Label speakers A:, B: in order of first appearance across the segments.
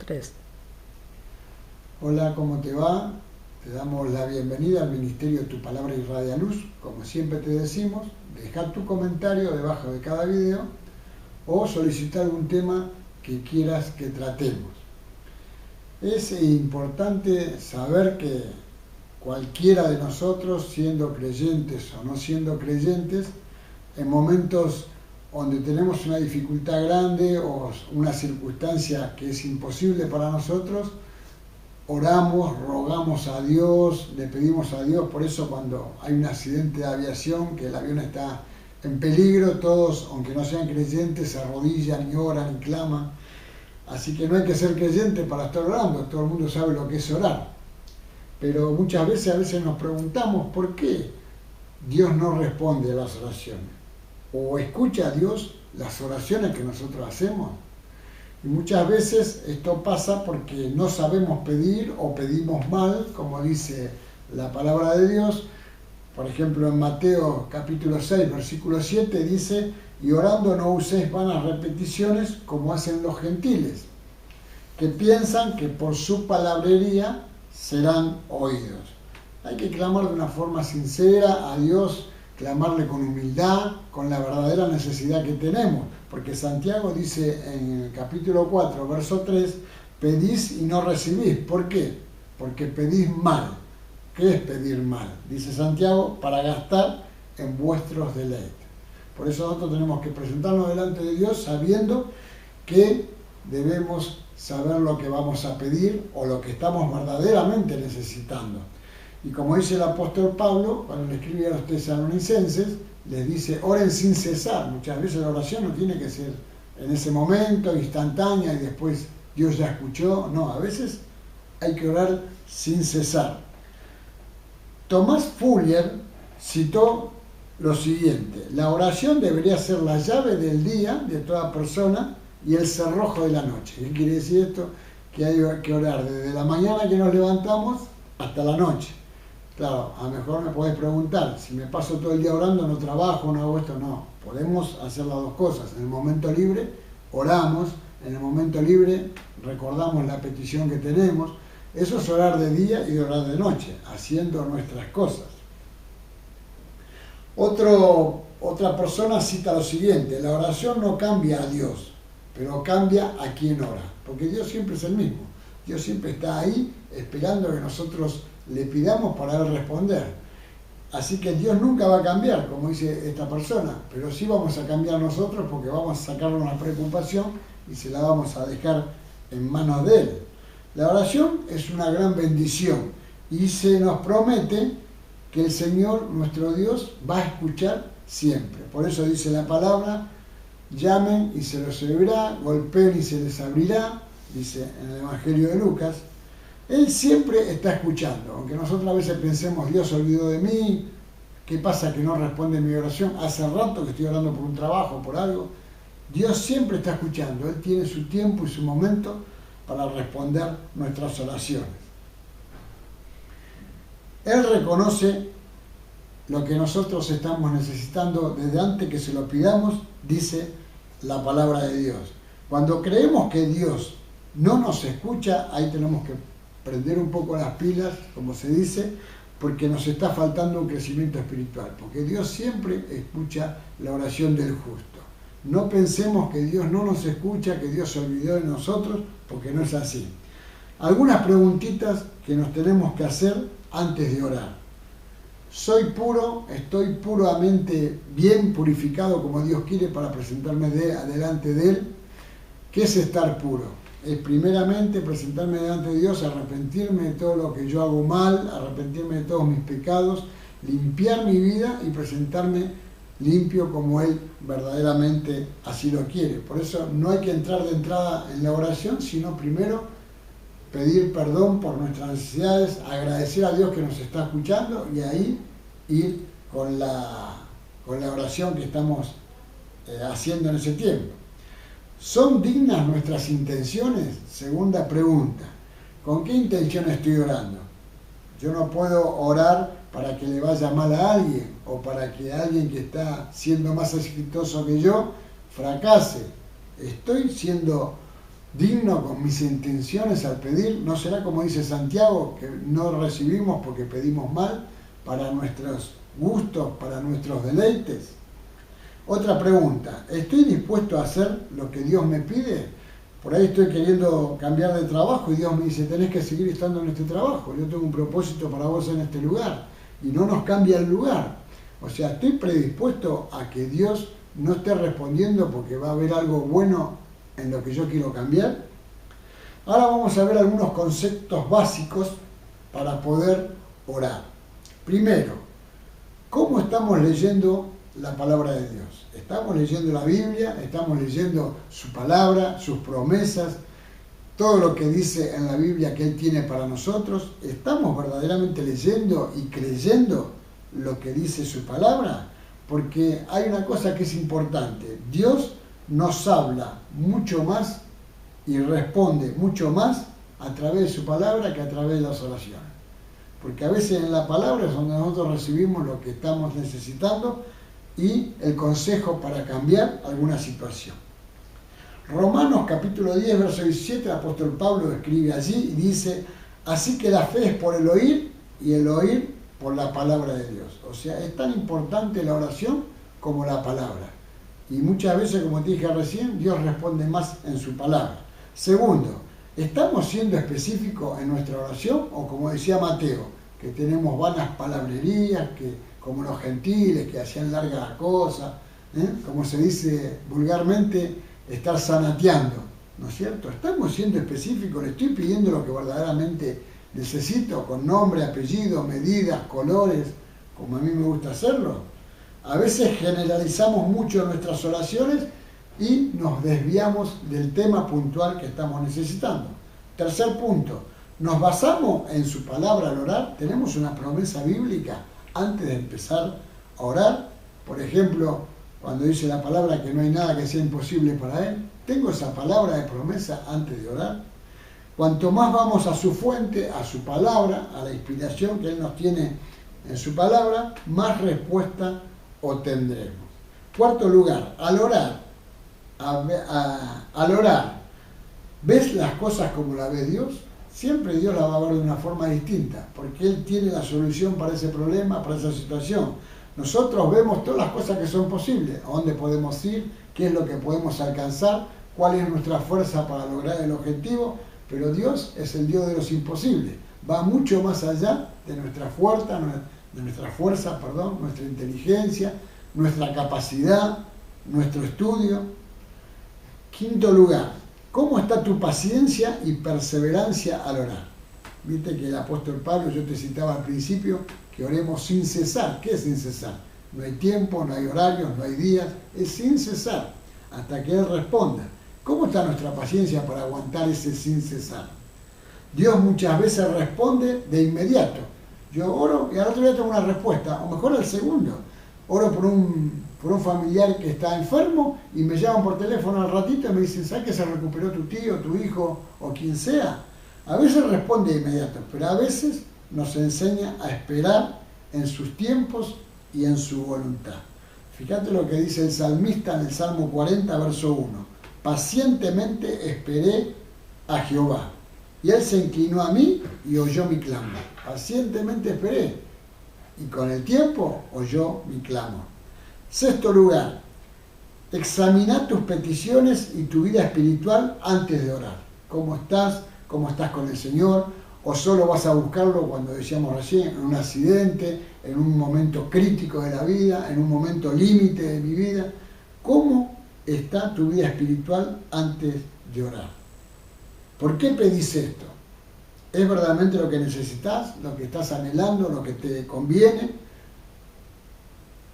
A: Tres.
B: Hola, ¿cómo te va? Te damos la bienvenida al Ministerio Tu Palabra Irradia Luz. Como siempre te decimos, deja tu comentario debajo de cada video o solicita algún tema que quieras que tratemos. Es importante saber que cualquiera de nosotros, siendo creyentes o no siendo creyentes, en momentos donde tenemos una dificultad grande o una circunstancia que es imposible para nosotros, oramos, rogamos a Dios, le pedimos a Dios. Por eso cuando hay un accidente de aviación, que el avión está en peligro, todos, aunque no sean creyentes, se arrodillan y oran y claman. Así que no hay que ser creyente para estar orando, todo el mundo sabe lo que es orar. Pero muchas veces nos preguntamos por qué Dios no responde a las oraciones. O escucha a Dios las oraciones que nosotros hacemos. Y muchas veces esto pasa porque no sabemos pedir o pedimos mal, como dice la palabra de Dios. Por ejemplo, en Mateo capítulo 6, versículo 7 dice: y orando no uséis vanas repeticiones como hacen los gentiles, que piensan que por su palabrería serán oídos. Hay que clamar de una forma sincera a Dios, clamarle con humildad, con la verdadera necesidad que tenemos, porque Santiago dice en el capítulo 4, verso 3, pedís y no recibís. ¿Por qué? Porque pedís mal. ¿Qué es pedir mal? Dice Santiago, para gastar en vuestros deleites. Por eso nosotros tenemos que presentarnos delante de Dios sabiendo que debemos saber lo que vamos a pedir o lo que estamos verdaderamente necesitando. Y como dice el apóstol Pablo, cuando le escribe a los tesalonicenses, les dice, oren sin cesar. Muchas veces la oración no tiene que ser en ese momento, instantánea, y después Dios ya escuchó. No, a veces hay que orar sin cesar. Tomás Fuller citó lo siguiente: la oración debería ser la llave del día de toda persona y el cerrojo de la noche. ¿Qué quiere decir esto? Que hay que orar desde la mañana que nos levantamos hasta la noche. Claro, a lo mejor me podés preguntar, si me paso todo el día orando, no trabajo, no hago esto. No, podemos hacer las dos cosas. En el momento libre oramos, en el momento libre recordamos la petición que tenemos. Eso es orar de día y orar de noche, haciendo nuestras cosas. Otra persona cita lo siguiente: la oración no cambia a Dios, pero cambia a quien ora, porque Dios siempre es el mismo. Dios siempre está ahí esperando que nosotros le pidamos para Él responder. Así que Dios nunca va a cambiar, como dice esta persona, pero sí vamos a cambiar nosotros, porque vamos a sacarle una preocupación y se la vamos a dejar en manos de Él. La oración es una gran bendición y se nos promete que el Señor, nuestro Dios, va a escuchar siempre. Por eso dice la palabra: llamen y se los oirá, golpeen y se les abrirá, dice en el Evangelio de Lucas. Él siempre está escuchando, aunque nosotros a veces pensemos, Dios se olvidó de mí, ¿qué pasa que no responde mi oración? Hace rato que estoy orando por un trabajo, por algo. Dios siempre está escuchando, Él tiene su tiempo y su momento para responder nuestras oraciones. Él reconoce lo que nosotros estamos necesitando desde antes que se lo pidamos, dice la palabra de Dios. Cuando creemos que Dios no nos escucha, ahí tenemos que prender un poco las pilas, como se dice, porque nos está faltando un crecimiento espiritual, porque Dios siempre escucha la oración del justo. No pensemos que Dios no nos escucha, que Dios se olvidó de nosotros, porque no es así. Algunas preguntitas que nos tenemos que hacer antes de orar. ¿Soy puro? ¿Estoy puramente bien purificado como Dios quiere para presentarme delante de Él? ¿Qué es estar puro? Es primeramente presentarme delante de Dios, arrepentirme de todo lo que yo hago mal, arrepentirme de todos mis pecados, limpiar mi vida y presentarme limpio como Él verdaderamente así lo quiere. Por eso no hay que entrar de entrada en la oración, sino primero pedir perdón por nuestras necesidades, agradecer a Dios que nos está escuchando y ahí ir con la oración que estamos haciendo en ese tiempo. ¿Son dignas nuestras intenciones? Segunda pregunta. ¿Con qué intención estoy orando? Yo no puedo orar para que le vaya mal a alguien o para que alguien que está siendo más exitoso que yo fracase. Estoy siendo digno con mis intenciones al pedir? ¿No será como dice Santiago, que no recibimos porque pedimos mal, para nuestros gustos, para nuestros deleites? Otra pregunta, ¿estoy dispuesto a hacer lo que Dios me pide? Por ahí estoy queriendo cambiar de trabajo y Dios me dice, tenés que seguir estando en este trabajo, yo tengo un propósito para vos en este lugar, y no nos cambia el lugar. O sea, estoy predispuesto a que Dios no esté respondiendo porque va a haber algo bueno en lo que yo quiero cambiar. Ahora vamos a ver algunos conceptos básicos para poder orar. Primero, ¿cómo estamos leyendo la palabra de Dios? ¿Estamos leyendo la Biblia? ¿Estamos leyendo su palabra, sus promesas, todo lo que dice en la Biblia que Él tiene para nosotros? ¿Estamos verdaderamente leyendo y creyendo lo que dice su palabra? Porque hay una cosa que es importante. Dios nos habla mucho más y responde mucho más a través de su palabra que a través de las oraciones. Porque a veces en la palabra es donde nosotros recibimos lo que estamos necesitando y el consejo para cambiar alguna situación. Romanos capítulo 10, verso 17, el apóstol Pablo escribe allí y dice, así que la fe es por el oír y el oír por la palabra de Dios. O sea, es tan importante la oración como la palabra. Y muchas veces, como te dije recién, Dios responde más en su palabra. Segundo, ¿estamos siendo específicos en nuestra oración? O como decía Mateo, que tenemos vanas palabrerías, que como los gentiles, que hacían larga la cosa, como se dice vulgarmente, estar zanateando, ¿no es cierto? ¿Estamos siendo específicos? ¿Le estoy pidiendo lo que verdaderamente necesito, con nombre, apellido, medidas, colores, como a mí me gusta hacerlo? A veces generalizamos mucho nuestras oraciones y nos desviamos del tema puntual que estamos necesitando. Tercer punto, ¿nos basamos en su palabra al orar? ¿Tenemos una promesa bíblica antes de empezar a orar? Por ejemplo, cuando dice la palabra que no hay nada que sea imposible para Él, ¿tengo esa palabra de promesa antes de orar? Cuanto más vamos a su fuente, a su palabra, a la inspiración que Él nos tiene en su palabra, más respuesta obtendremos. Cuarto lugar, al orar, ¿ves las cosas como la ve Dios? Siempre Dios la va a ver de una forma distinta, porque Él tiene la solución para ese problema, para esa situación. Nosotros vemos todas las cosas que son posibles, a dónde podemos ir, qué es lo que podemos alcanzar, cuál es nuestra fuerza para lograr el objetivo, pero Dios es el Dios de los imposibles, va mucho más allá de nuestra fuerza, nuestra inteligencia, nuestra capacidad, nuestro estudio. Quinto lugar, ¿cómo está tu paciencia y perseverancia al orar? Viste que el apóstol Pablo, yo te citaba al principio, que oremos sin cesar. ¿Qué es sin cesar? No hay tiempo, no hay horarios, no hay días, es sin cesar, hasta que Él responda. ¿Cómo está nuestra paciencia para aguantar ese sin cesar? Dios muchas veces responde de inmediato. Yo oro y al otro día tengo una respuesta, o mejor al segundo. Oro por un familiar que está enfermo y me llaman por teléfono al ratito y me dicen, ¿sabes que se recuperó tu tío, tu hijo o quien sea? A veces responde de inmediato, pero a veces nos enseña a esperar en sus tiempos y en su voluntad. Fíjate lo que dice el salmista en el Salmo 40, verso 1. Pacientemente esperé a Jehová, y Él se inclinó a mí y oyó mi clamor. Pacientemente esperé, y con el tiempo oyó mi clamor. Sexto lugar, examina tus peticiones y tu vida espiritual antes de orar. ¿Cómo estás? ¿Cómo estás con el Señor? ¿O solo vas a buscarlo cuando decíamos recién, en un accidente, en un momento crítico de la vida, en un momento límite de mi vida? ¿Cómo está tu vida espiritual antes de orar? ¿Por qué pedís esto? ¿Es verdaderamente lo que necesitas, lo que estás anhelando, lo que te conviene?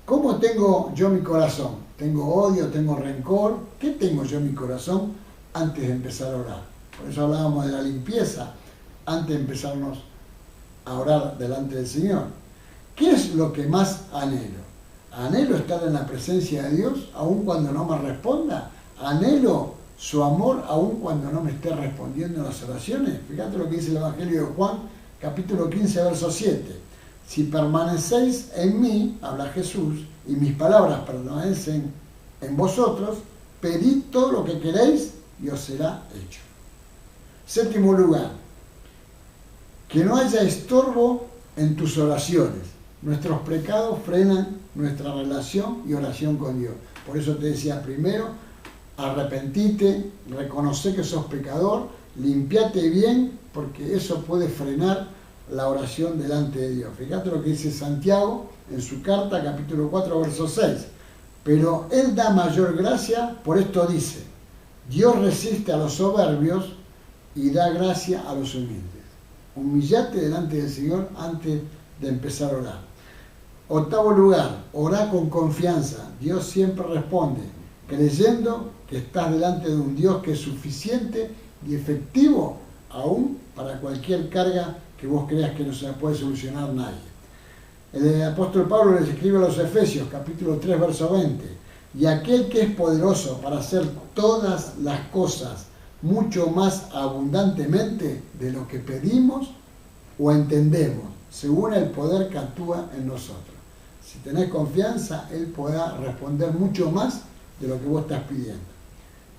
B: ¿Cómo tengo yo mi corazón? ¿Tengo odio? ¿Tengo rencor? ¿Qué tengo yo en mi corazón antes de empezar a orar? Por eso hablábamos de la limpieza antes de empezarnos a orar delante del Señor. ¿Qué es lo que más anhelo? ¿Anhelo estar en la presencia de Dios aun cuando no me responda? ¿Anhelo su amor aun cuando no me esté respondiendo en las oraciones? Fíjate lo que dice el Evangelio de Juan, capítulo 15, verso 7. Si permanecéis en mí, habla Jesús, y mis palabras permanecen en vosotros, pedid todo lo que queréis y os será hecho. Séptimo lugar, que no haya estorbo en tus oraciones. Nuestros pecados frenan nuestra relación y oración con Dios. Por eso te decía primero, arrepentite, reconoce que sos pecador, limpiate bien, porque eso puede frenar la oración delante de Dios. Fíjate lo que dice Santiago en su carta, capítulo 4, verso 6. Pero Él da mayor gracia, por esto dice, Dios resiste a los soberbios y da gracia a los humildes. Humillate delante del Señor antes de empezar a orar. Octavo lugar, orá con confianza. Dios siempre responde, creyendo que estás delante de un Dios que es suficiente y efectivo aún para cualquier carga que vos creas que no se la puede solucionar nadie. El apóstol Pablo les escribe a los Efesios, capítulo 3, verso 20, y aquel que es poderoso para hacer todas las cosas mucho más abundantemente de lo que pedimos o entendemos, según el poder que actúa en nosotros. Si tenés confianza, Él podrá responder mucho más de lo que vos estás pidiendo.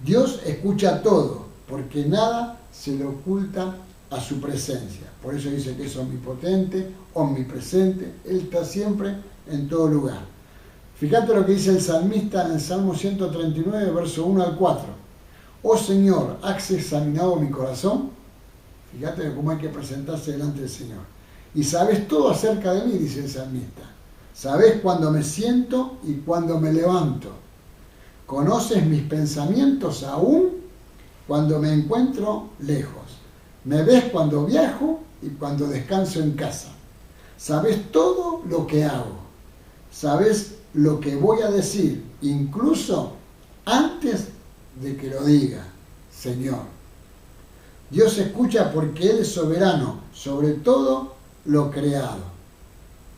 B: Dios escucha todo, porque nada se le oculta a su presencia. Por eso dice que es omnipotente, omnipresente, Él está siempre en todo lugar. Fíjate lo que dice el salmista en el Salmo 139, verso 1 al 4. Oh Señor, ¿has examinado mi corazón? Fíjate cómo hay que presentarse delante del Señor. Y sabes todo acerca de mí, dice el salmista. Sabes cuando me siento y cuando me levanto. Conoces mis pensamientos aún cuando me encuentro lejos. Me ves cuando viajo y cuando descanso en casa. Sabes todo lo que hago. Sabes lo que voy a decir, incluso antes de que lo diga, Señor. Dios escucha porque Él es soberano sobre todo lo creado.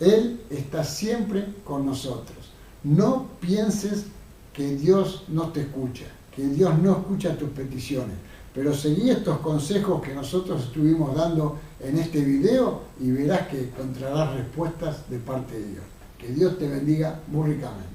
B: Él está siempre con nosotros. No pienses que Dios no te escucha, que Dios no escucha tus peticiones, pero seguí estos consejos que nosotros estuvimos dando en este video y verás que encontrarás respuestas de parte de Dios. Que Dios te bendiga muy ricamente.